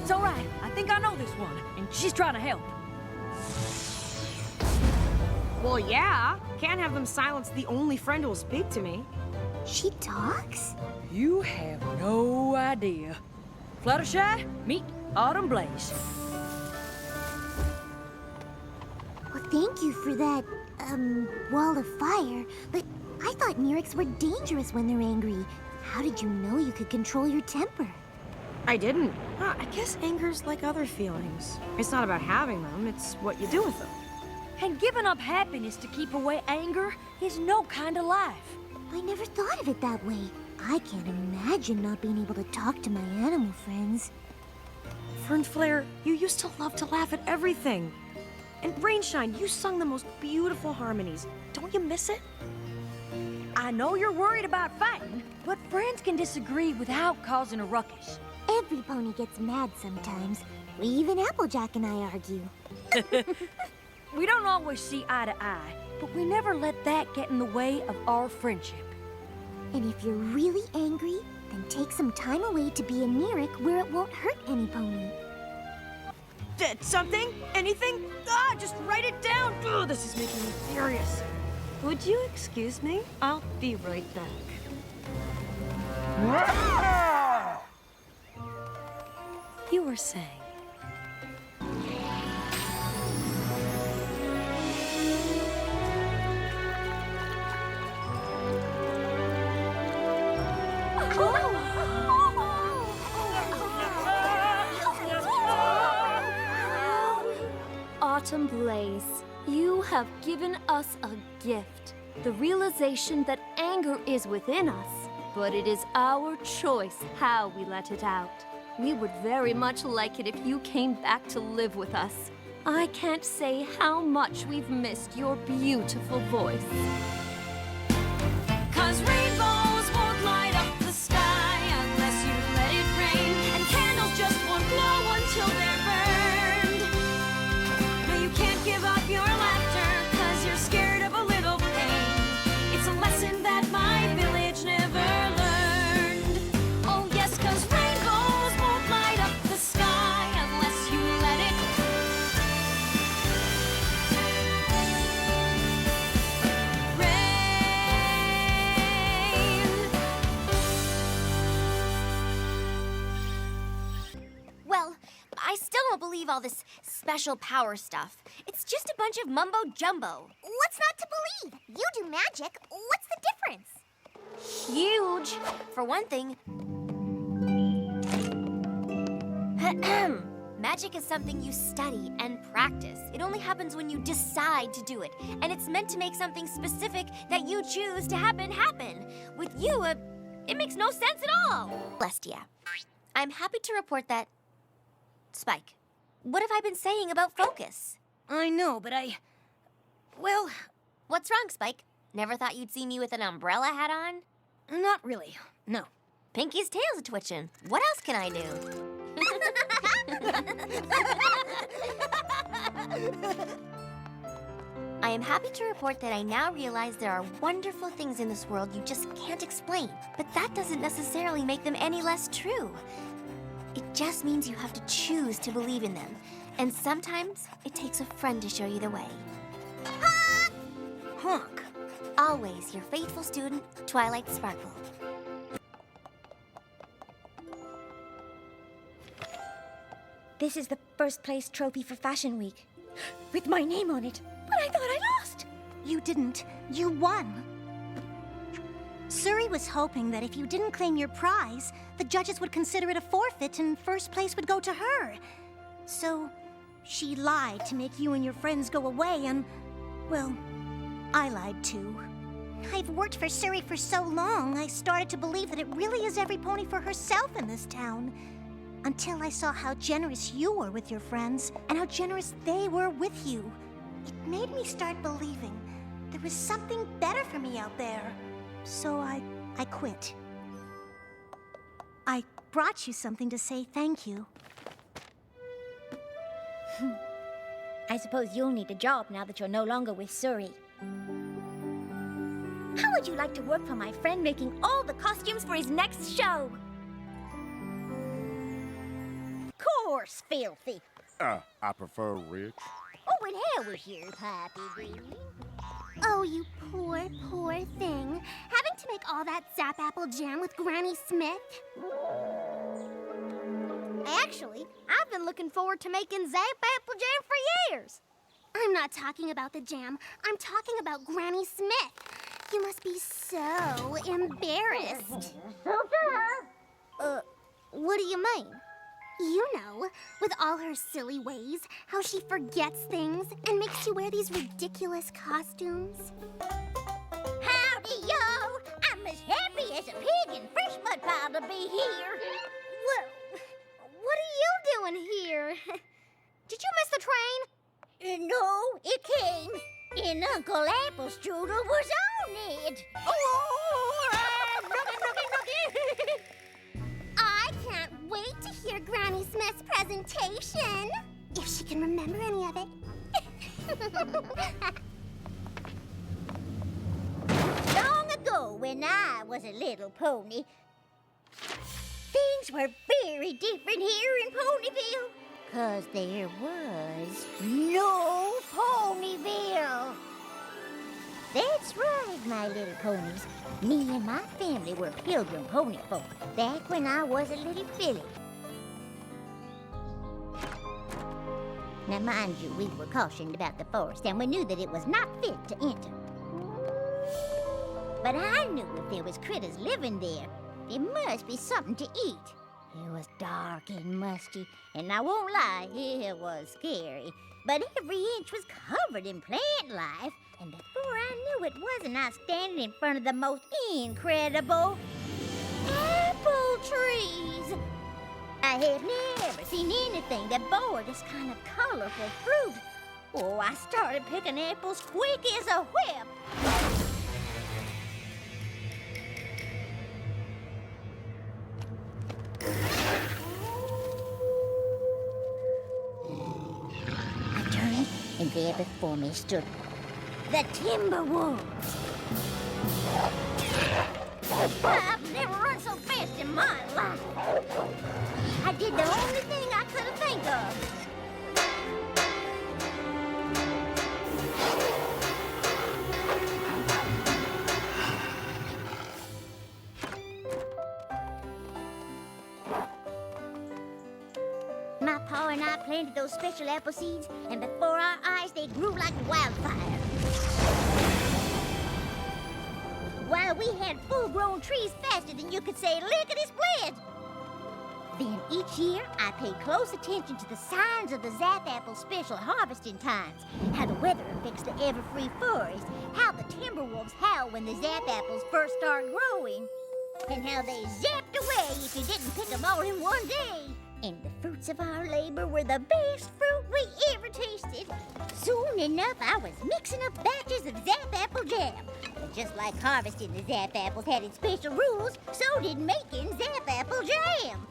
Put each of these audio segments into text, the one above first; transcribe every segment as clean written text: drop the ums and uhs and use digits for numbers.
It's all right. I think I know this one, and she's trying to help. Well, yeah. Can't have them silence the only friend who'll speak to me. She talks? You have no idea. Fluttershy, meet Autumn Blaze. Well, thank you for that, wall of fire. But I thought Nerecs were dangerous when they're angry. How did you know you could control your temper? I didn't. I guess anger's like other feelings. It's not about having them, it's what you do with them. And giving up happiness to keep away anger is no kind of life. I never thought of it that way. I can't imagine not being able to talk to my animal friends. Fernflare, you used to love to laugh at everything. And Rainshine, you sung the most beautiful harmonies. Don't you miss it? I know you're worried about fighting, but friends can disagree without causing a ruckus. Every pony gets mad sometimes. Even Applejack and I argue. We don't always see eye to eye, but we never let that get in the way of our friendship. And if you're really angry, then take some time away to be a Nerec where it won't hurt any pony. Something? Anything? Just write it down! Ugh, this is making me furious. Would you excuse me? I'll be right back. You were saying... Autumn Blaze, you have given us a gift. The realization that anger is within us, but it is our choice how we let it out. We would very much like it if you came back to live with us. I can't say how much we've missed your beautiful voice. 'Cause rainbows won't light up the sky unless you let it rain, and candles just won't glow until they're burned. No, you can't give up your laughter 'cause you're scared of a little pain. It's a lesson that my village never learned. Oh yes, 'cause rainbows won't light up the sky unless you let it Well, I still don't believe all this special power stuff. It's just a bunch of mumbo-jumbo. What's not to believe? You do magic. What's the difference? Huge. For one thing, magic is something you study and practice. It only happens when you decide to do it. And it's meant to make something specific that you choose to happen. With you, it makes no sense at all. Celestia, I'm happy to report that... Spike, what have I been saying about focus? I know, but well, What's wrong, Spike? Never thought you'd see me with an umbrella hat on? not really, no. Pinky's tail's twitching. What else can I do? I am happy to report that I now realize there are wonderful things in this world you just can't explain. But that doesn't necessarily make them any less true. It just means you have to choose to believe in them. And sometimes it takes a friend to show you the way. Honk. Always your faithful student, Twilight Sparkle. This is the first place trophy for Fashion Week. With my name on it. But I thought I lost. You didn't. You won. Suri was hoping that if you didn't claim your prize, the judges would consider it a forfeit and first place would go to her. So, she lied to make you and your friends go away and, well, I lied too. I've worked for Suri for so long, I started to believe that it really is every pony for herself in this town. Until I saw how generous you were with your friends and how generous they were with you. It made me start believing there was something better for me out there. So I quit. I brought you something to say thank you. I suppose you'll need a job now that you're no longer with Suri. How would you like to work for my friend making all the costumes for his next show? course filthy. I prefer rich. Oh, and how was your Poppy, dearie? Oh, you poor, poor thing. Having to make all that Zap Apple jam with Granny Smith? Actually, I've been looking forward to making Zap Apple jam for years. I'm not talking about the jam. I'm talking about Granny Smith. You must be so embarrassed. What do you mean? You know, with all her silly ways, how she forgets things and makes you wear these ridiculous costumes. Howdy, yo! I'm as happy as a pig in fresh mud pile to be here. What are you doing here? Did you miss the train? No, it came, and Uncle Applestrudel was on it. I can't wait to hear Granny Smith's presentation, if she can remember any of it. Long ago, when I was a little pony, things were very different here in Ponyville. 'Cause there was no Ponyville. That's right, my little ponies. Me and my family were pilgrim pony folk back when I was a little filly. Now, mind you, we were cautioned about the forest, and we knew that it was not fit to enter. But I knew if there was critters living there, there must be something to eat. It was dark and musty, and I won't lie, it was scary. But every inch was covered in plant life, and before I knew it, wasn't I standing in front of the most incredible apple trees? I have never seen anything that bore this kind of colorful fruit. Oh, I started picking apples quick as a whip. And there before me stood the timber wolves. I've never run so fast in my life. I did the only thing I could think of. My pa and I planted those special apple seeds, and before our eyes, they grew like wildfire. Why, we had full-grown trees faster than you could say lickety-split. Then each year, I paid close attention to the signs of the Zap Apple special harvesting times, how the weather affects the everfree forest, how the timber wolves howl when the Zap Apples first start growing, and how they zapped away if you didn't pick them all in one day. And the fruits of our labor were the best fruit we ever tasted. Soon enough, I was mixing up batches of Zap Apple jam. And just like harvesting the Zap Apples had its special rules, so did making Zap Apple jam.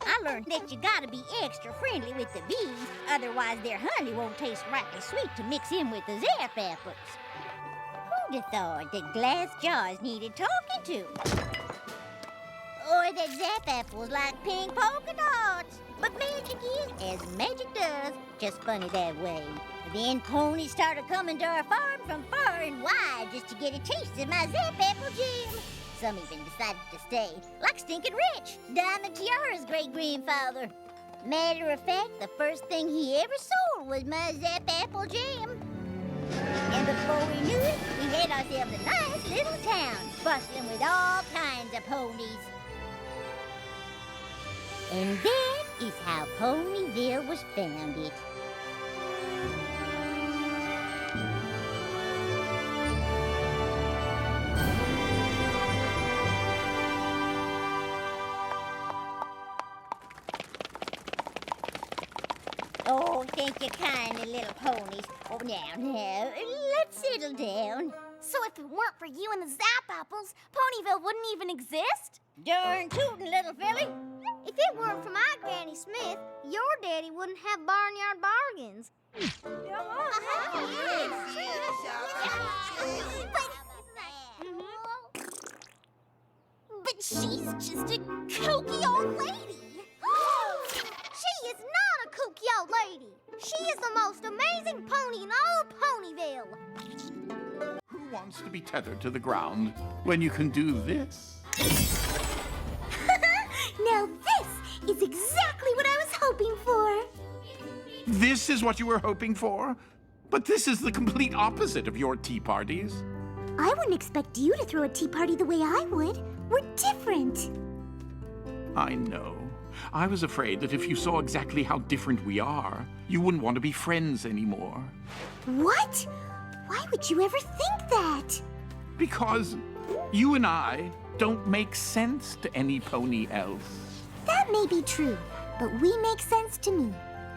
I learned that you gotta be extra friendly with the bees, otherwise their honey won't taste rightly sweet to mix in with the Zap Apples. Who'd have thought that glass jars needed talking to? Or that Zap Apples like pink polka dots. But magic is as magic does, just funny that way. Then ponies started coming to our farm from far and wide just to get a taste of my Zap Apple jam. Some even decided to stay, like Stinkin' Rich, Diamond Tiara's great-grandfather. Matter of fact, the first thing he ever sold was my Zap Apple jam. And before we knew it, we had ourselves a nice little town, bustling with all kinds of ponies. And that is how Ponyville was founded. Oh, thank you kindly, little ponies. Oh, now, let's settle down. So if it weren't for you and the Zap Apples, Ponyville wouldn't even exist? Darn tootin', little filly. If it weren't for my Granny Smith, your daddy wouldn't have barnyard bargains. But she's just a kooky old lady. She is lady. She is the most amazing pony in all Ponyville. Who wants to be tethered to the ground when you can do this? Now this is exactly what I was hoping for. This is what you were hoping for? But this is the complete opposite of your tea parties. I wouldn't expect you to throw a tea party the way I would. We're different. I know. I was afraid that if you saw exactly how different we are, you wouldn't want to be friends anymore. What? Why would you ever think that? Because you and I don't make sense to any pony else. That may be true, but we make sense to me.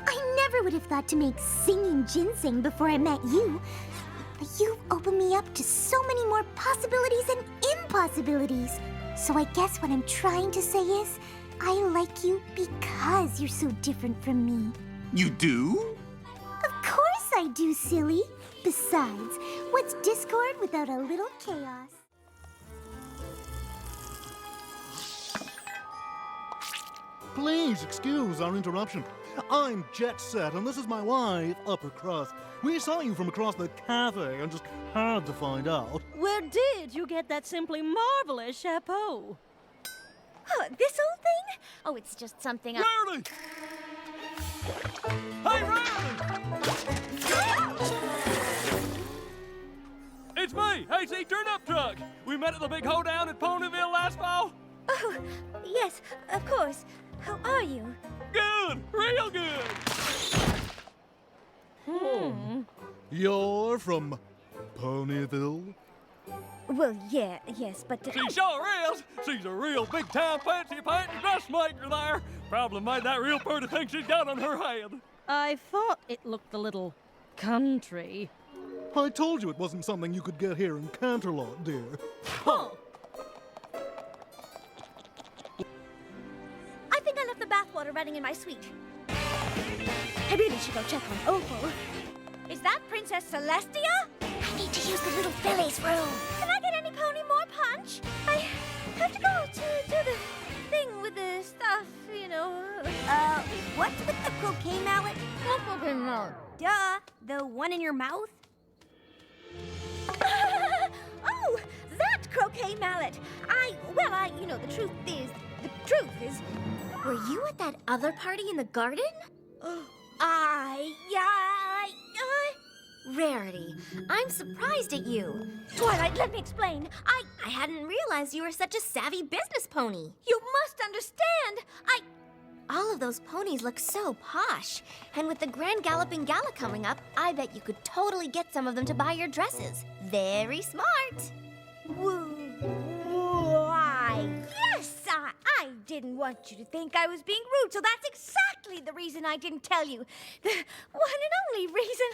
I never would have thought to make singing ginseng before I met you. But you've opened me up to so many more possibilities and impossibilities. So I guess what I'm trying to say is, I like you because you're so different from me. You do? Of course I do, silly. Besides, what's discord without a little chaos? Please excuse our interruption. I'm Jet Set, and this is my wife, Upper Crust. We saw you from across the cafe and just had to find out. Where did you get that simply marvelous chapeau? This old thing? Oh, it's just something I... Rarely! Hey, Rarely! It's me, Hasty Turn-Up Truck. We met at the big hoedown at Ponyville last fall. Oh, yes, of course. How are you? Good, real good. You're from Ponyville? Well, yes, but... She sure is. She's a real big-time fancy-pants dressmaker there. Probably made that real pretty thing she's got on her head. I thought it looked a little country. I told you it wasn't something you could get here in Canterlot, dear. Huh. I think I left the bathwater running in my suite. I really should go check on Opal. Is that Princess Celestia? I need to use the little filly's room. Can I get any pony more punch? I have to go to do the thing with the stuff, you know. What's with the croquet mallet? What croquet mallet? Duh, the one in your mouth? Oh, that croquet mallet. The truth is, were you at that other party in the garden? Rarity, I'm surprised at you. Twilight, let me explain. I hadn't realized you were such a savvy business pony. You must understand. All of those ponies look so posh. And with the Grand Galloping Gala coming up, I bet you could totally get some of them to buy your dresses. Very smart. Why, yes, I didn't want you to think I was being rude, so that's exactly the reason I didn't tell you. The one and only reason.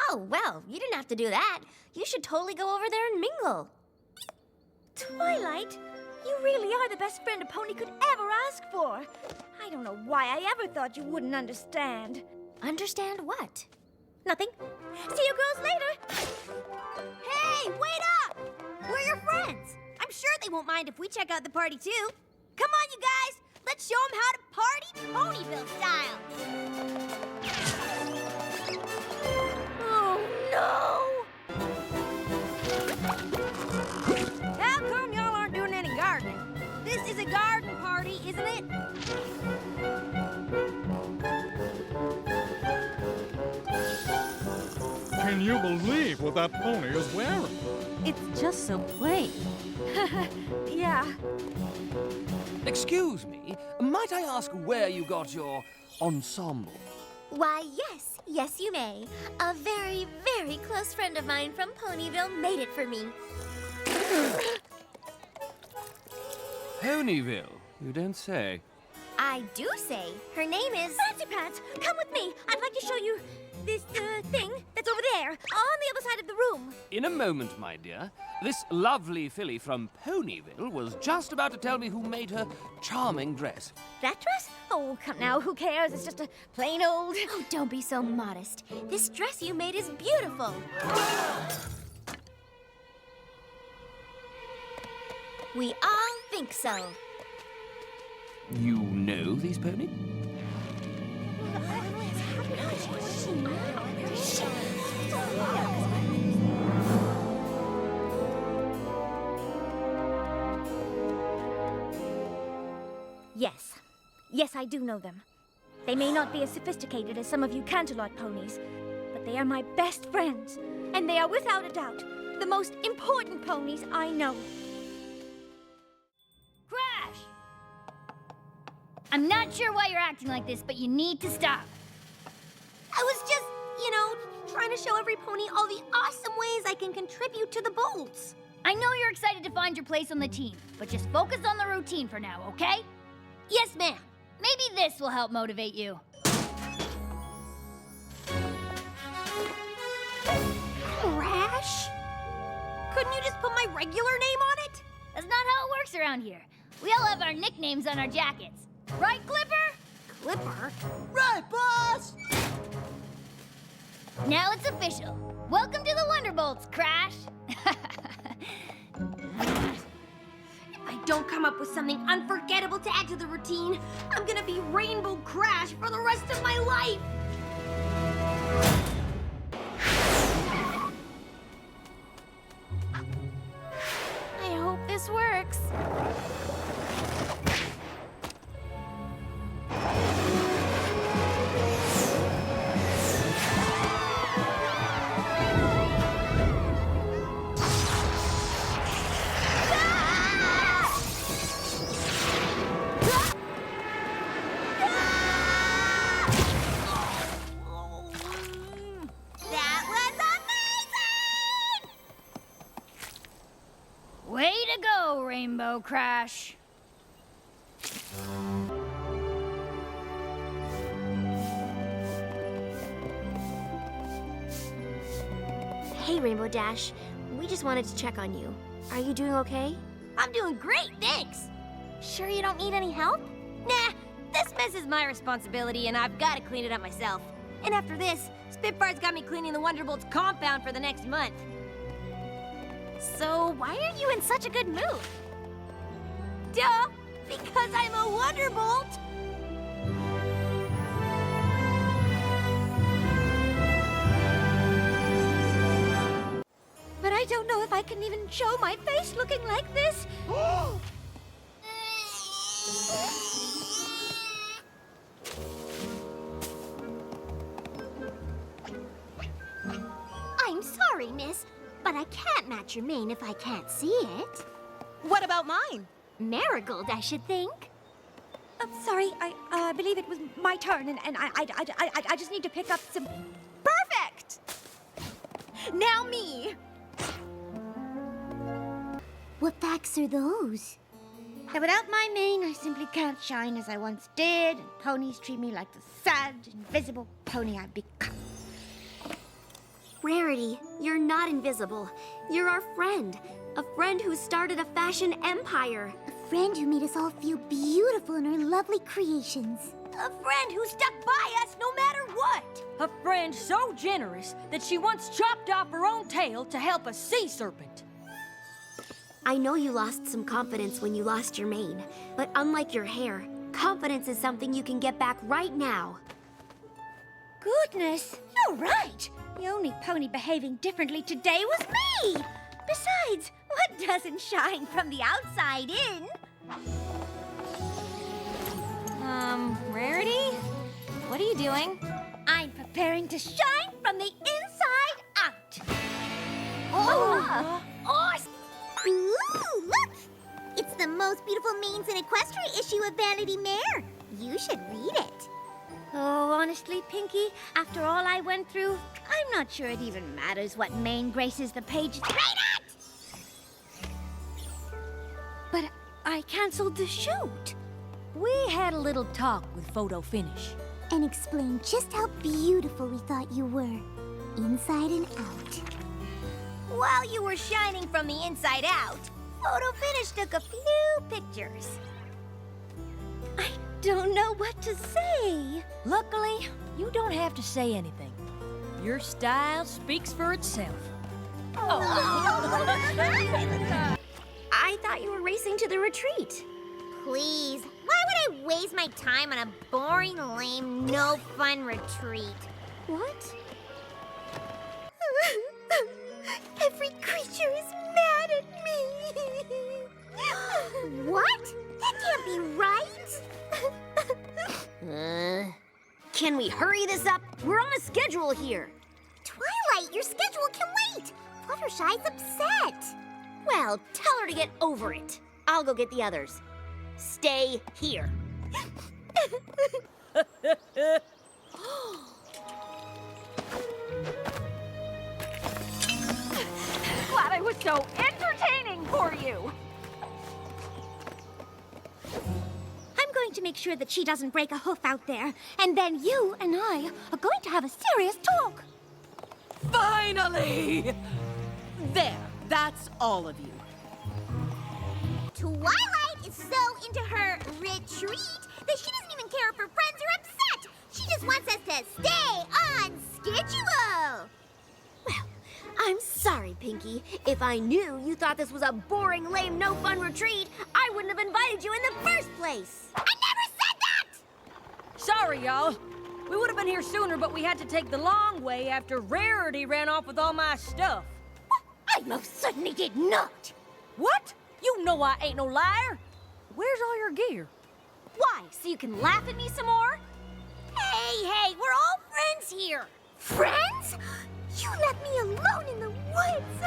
Oh, well, you didn't have to do that. You should totally go over there and mingle. Twilight, you really are the best friend a pony could ever ask for. I don't know why I ever thought you wouldn't understand. Understand what? Nothing. See you girls later. Hey, wait up! We're your friends. I'm sure they won't mind if we check out the party too. Come on, you guys. Let's show them how to party Ponyville style. Oh, no! How come y'all aren't doing any gardening? This is a garden party, isn't it? Can you believe what that pony is wearing? It's just so plain. Yeah. Excuse me, might I ask where you got your ensemble? Why, yes, you may. A very, very close friend of mine from Ponyville made it for me. Ponyville, you don't say. I do say. Her name is... Fancy Pants, come with me. I'd like to show you this thing that's over there, on the other side of the room. In a moment, my dear. This lovely filly from Ponyville was just about to tell me who made her charming dress. That dress? Oh, come now, who cares? It's just a plain old... Oh, don't be so modest. This dress you made is beautiful. We all think so. You know these ponies? Yes. Yes, I do know them. They may not be as sophisticated as some of you Canterlot ponies, but they are my best friends, and they are without a doubt the most important ponies I know. Crash! I'm not sure why you're acting like this, but you need to stop. I was just, trying to show every pony all the awesome ways I can contribute to the bolts. I know you're excited to find your place on the team, but just focus on the routine for now, okay? Yes, ma'am. Maybe this will help motivate you. Crash? Couldn't you just put my regular name on it? That's not how it works around here. We all have our nicknames on our jackets. Right, Clipper? Clipper? Right, boss! Now it's official. Welcome to the Wonderbolts, Crash. If I don't come up with something unforgettable to add to the routine, I'm gonna be Rainbow Crash for the rest of my life! I hope this works. That was amazing! Way to go, Rainbow Crash. Hey, Rainbow Dash. We just wanted to check on you. Are you doing okay? I'm doing great, thanks! Sure you don't need any help? Nah, this mess is my responsibility and I've gotta clean it up myself. And after this, Spitfire's got me cleaning the Wonderbolt's compound for the next month. So why are you in such a good mood? Duh! Because I'm a Wonderbolt! But I don't know if I can even show my face looking like this. I'm sorry, miss, but I can't match your mane if I can't see it. What about mine? Marigold, I should think. I'm sorry, I believe it was my turn, and I just need to pick up some... Perfect! Now me! What facts are those? That without my mane, I simply can't shine as I once did, and ponies treat me like the sad, invisible pony I've become. Rarity, you're not invisible. You're our friend. A friend who started a fashion empire. A friend who made us all feel beautiful in her lovely creations. A friend who stuck by us no matter what! A friend so generous that she once chopped off her own tail to help a sea serpent. I know you lost some confidence when you lost your mane, but unlike your hair, confidence is something you can get back right now. Goodness, you're right! The only pony behaving differently today was me! Besides, what doesn't shine from the outside in? Rarity? What are you doing? I'm preparing to shine from the inside out! Oh! Awesome! Ooh, look! It's the most beautiful manes in Equestria issue of Vanity Mare. You should read it. Oh, honestly, Pinky, after all I went through, I'm not sure it even matters what mane graces the pages. But I canceled the shoot. We had a little talk with Photo Finish. And explain just how beautiful we thought you were, inside and out. While you were shining from the inside out, Photo Finish took a few pictures. I don't know what to say. Luckily, you don't have to say anything. Your style speaks for itself. I thought you were racing to the retreat. Please, why would I waste my time on a boring, lame, no-fun retreat? What? Every creature is mad at me. What? That can't be right. Can we hurry this up? We're on a schedule here. Twilight, your schedule can wait. Fluttershy's upset. Well, tell her to get over it. I'll go get the others. Stay here. Glad I was so entertaining for you. I'm going to make sure that she doesn't break a hoof out there, and then you and I are going to have a serious talk. Finally! There, that's all of you. Twilight is so into her retreat that she doesn't even care if her friends are upset. She just wants us to stay on schedule. Well, I'm sorry, Pinky. If I knew you thought this was a boring, lame, no-fun retreat, I wouldn't have invited you in the first place. I never said that! Sorry, y'all. We would have been here sooner, but we had to take the long way after Rarity ran off with all my stuff. I most certainly did not. What? You know I ain't no liar. Where's all your gear? Why? So you can laugh at me some more? Hey, we're all friends here. Friends? You left me alone in the woods.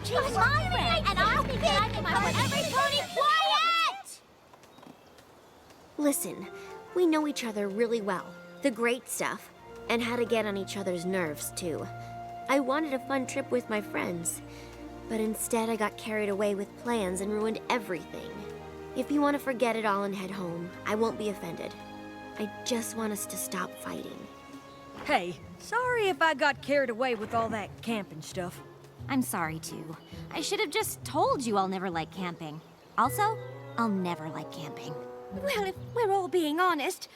She's my friend, and I'll be back in my everybody quiet! Listen, we know each other really well. The great stuff, and how to get on each other's nerves, too. I wanted a fun trip with my friends, but instead I got carried away with plans and ruined everything. If you want to forget it all and head home, I won't be offended. I just want us to stop fighting. Hey, sorry if I got carried away with all that camping stuff. I'm sorry, too. I should have just told you I'll never like camping. Also, I'll never like camping. Well, if we're all being honest,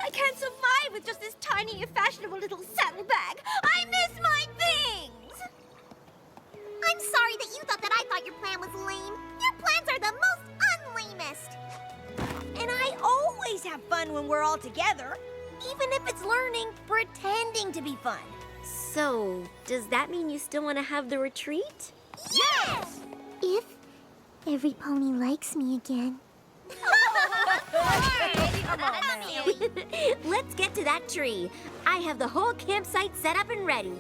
I can't survive with just this tiny, fashionable little saddlebag. I miss my things! I'm sorry that you thought that I thought your plan was lame. Your plans are the most unlamest. And I always have fun when we're all together, even if it's learning, pretending to be fun. So, does that mean you still want to have the retreat? Yes! If every pony likes me again. Let's get to that tree. I have the whole campsite set up and ready.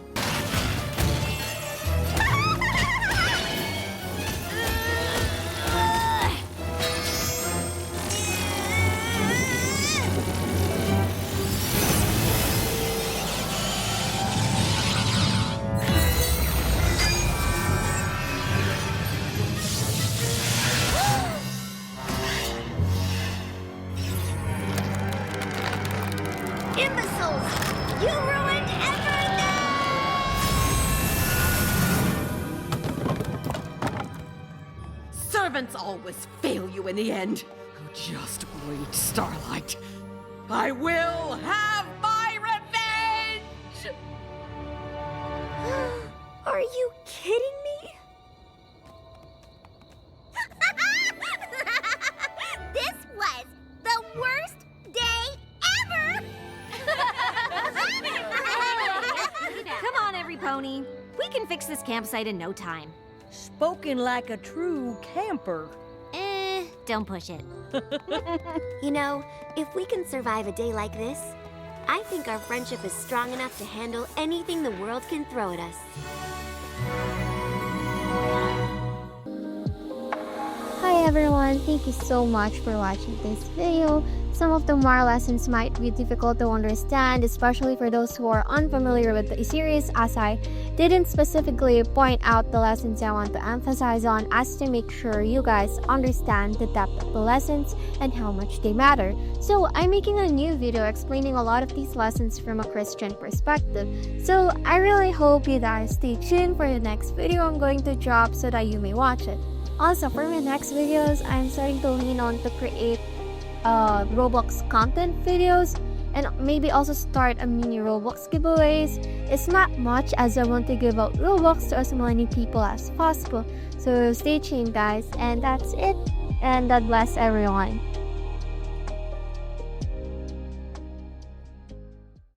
Imbeciles! You ruined everything! Servants always fail you in the end. Oh, just wait, Starlight. I will have my revenge! Are you kidding me? This was the worst day ever! Come on, every pony. We can fix this campsite in no time. Spoken like a true camper. Don't push it. You know, if we can survive a day like this, I think our friendship is strong enough to handle anything the world can throw at us. Hi everyone, thank you so much for watching this video. Some of the moral lessons might be difficult to understand, especially for those who are unfamiliar with the series, as I didn't specifically point out the lessons I want to emphasize on, as to make sure you guys understand the depth of the lessons and how much they matter. So I'm making a new video explaining a lot of these lessons from a Christian perspective. So I really hope you guys stay tuned for the next video I'm going to drop so that you may watch it. Also, for my next videos, I'm starting to lean on to create Roblox content videos and maybe also start a mini Roblox giveaways. It's not much, as I want to give out Roblox to as many people as possible. So stay tuned, guys, and that's it. And God bless everyone.